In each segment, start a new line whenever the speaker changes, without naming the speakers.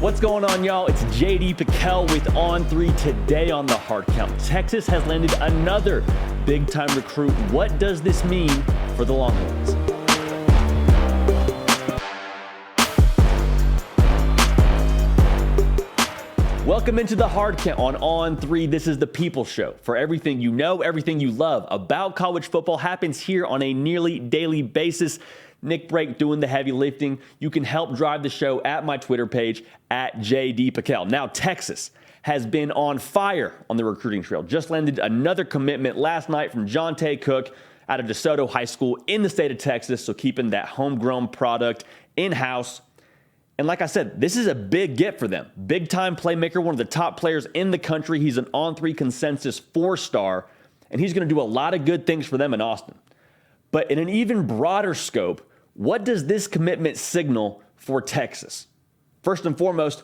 What's going on, y'all? It's JD Piquel with On3. Today on the Hard Count, Texas has landed another big-time recruit. What does this mean for the Longhorns? Welcome into the Hard Count on On3. This is the People Show. For everything you know, everything you love about college football happens here on a nearly daily basis. Nick Brake doing the heavy lifting. You can help drive the show at my Twitter page at JD Piquel. Now, Texas has been on fire on the recruiting trail. Just landed another commitment last night from Johntay out of DeSoto High School in the state of Texas. So keeping that homegrown product in-house. And like I said, this is a big get for them. Big-time playmaker, one of the top players in the country. He's an On3 consensus 4-star, and he's going to do a lot of good things for them in Austin. But in an even broader scope, what does this commitment signal for Texas? First and foremost,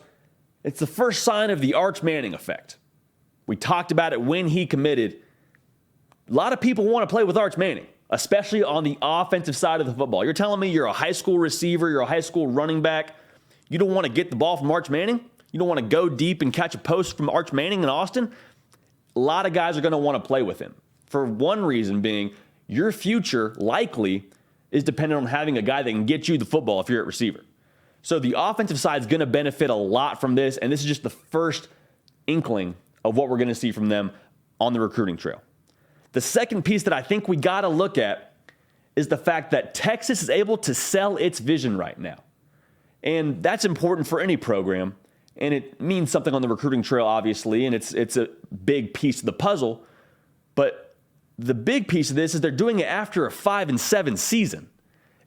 it's the first sign of the Arch Manning effect. We talked about it when he committed. A lot of people want to play with Arch Manning, especially on the offensive side of the football. You're telling me you're a high school receiver, you're a high school running back. You don't want to get the ball from Arch Manning? You don't want to go deep and catch a post from Arch Manning in Austin? A lot of guys are going to want to play with him. For one reason being, your future likely is dependent on having a guy that can get you the football if you're at receiver. So the offensive side is going to benefit a lot from this, and this is just the first inkling of what we're going to see from them on the recruiting trail. The second piece that I think we got to look at is the fact that Texas is able to sell its vision right now. And that's important for any program, and it means something on the recruiting trail, obviously, and it's a big piece of the puzzle. But the big piece of this is they're doing it after a 5-7 season.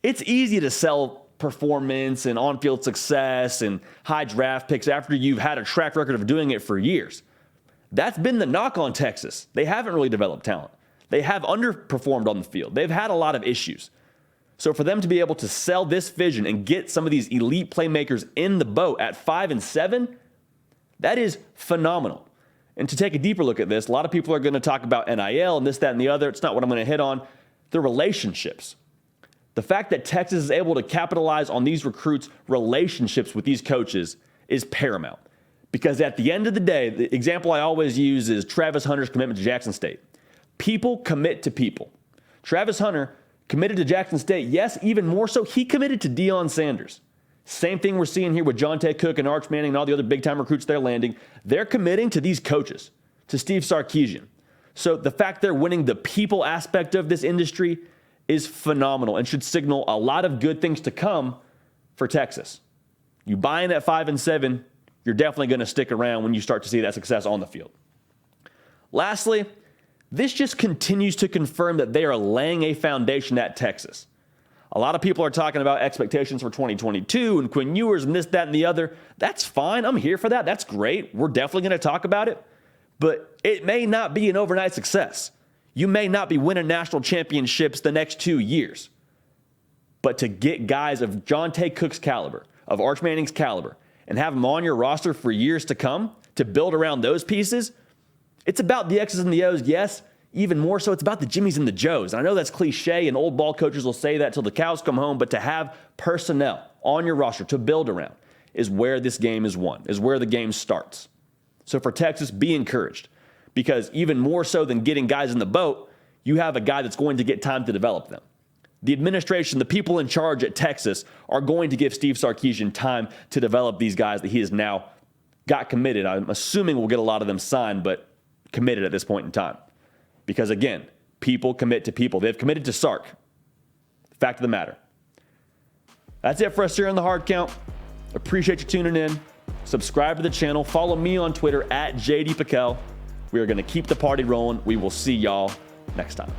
It's easy to sell performance and on-field success and high draft picks after you've had a track record of doing it for years. That's been the knock on Texas. They haven't really developed talent. They have underperformed on the field. They've had a lot of issues. So for them to be able to sell this vision and get some of these elite playmakers in the boat at 5-7, that is phenomenal. And to take a deeper look at this, a lot of people are going to talk about NIL and this, that, and the other. It's not what I'm going to hit on. The relationships. The fact that Texas is able to capitalize on these recruits' relationships with these coaches is paramount. Because at the end of the day, the example I always use is Travis Hunter's commitment to Jackson State. People commit to people. Travis Hunter committed to Jackson State. Yes, even more so, he committed to Deion Sanders. Same thing we're seeing here with Johntay and Arch Manning and all the other big-time recruits they're landing. They're committing to these coaches, to Steve Sarkisian. So the fact they're winning the people aspect of this industry is phenomenal and should signal a lot of good things to come for Texas. You buy in at 5-7, you're definitely going to stick around when you start to see that success on the field. Lastly, this just continues to confirm that they are laying a foundation at Texas. A lot of people are talking about expectations for 2022 and Quinn Ewers and this, that, and the other. That's fine. I'm here for that. That's great. We're definitely going to talk about it. But it may not be an overnight success. You may not be winning national championships the next 2 years. But to get guys of Johntay Cook's caliber, of Arch Manning's caliber, and have them on your roster for years to come, to build around those pieces, it's about the X's and the O's, yes. Even more so, it's about the Jimmies and the Joes. And I know that's cliche, and old ball coaches will say that till the cows come home, but to have personnel on your roster to build around is where this game is won, is where the game starts. So for Texas, be encouraged, because even more so than getting guys in the boat, you have a guy that's going to get time to develop them. The administration, the people in charge at Texas are going to give Steve Sarkisian time to develop these guys that he has now got committed. I'm assuming we'll get a lot of them signed, but committed at this point in time. Because again, people commit to people. They've committed to Sark. Fact of the matter. That's it for us here on the Hard Count. Appreciate you tuning in. Subscribe to the channel. Follow me on Twitter at JD Piquel. We are going to keep the party rolling. We will see y'all next time.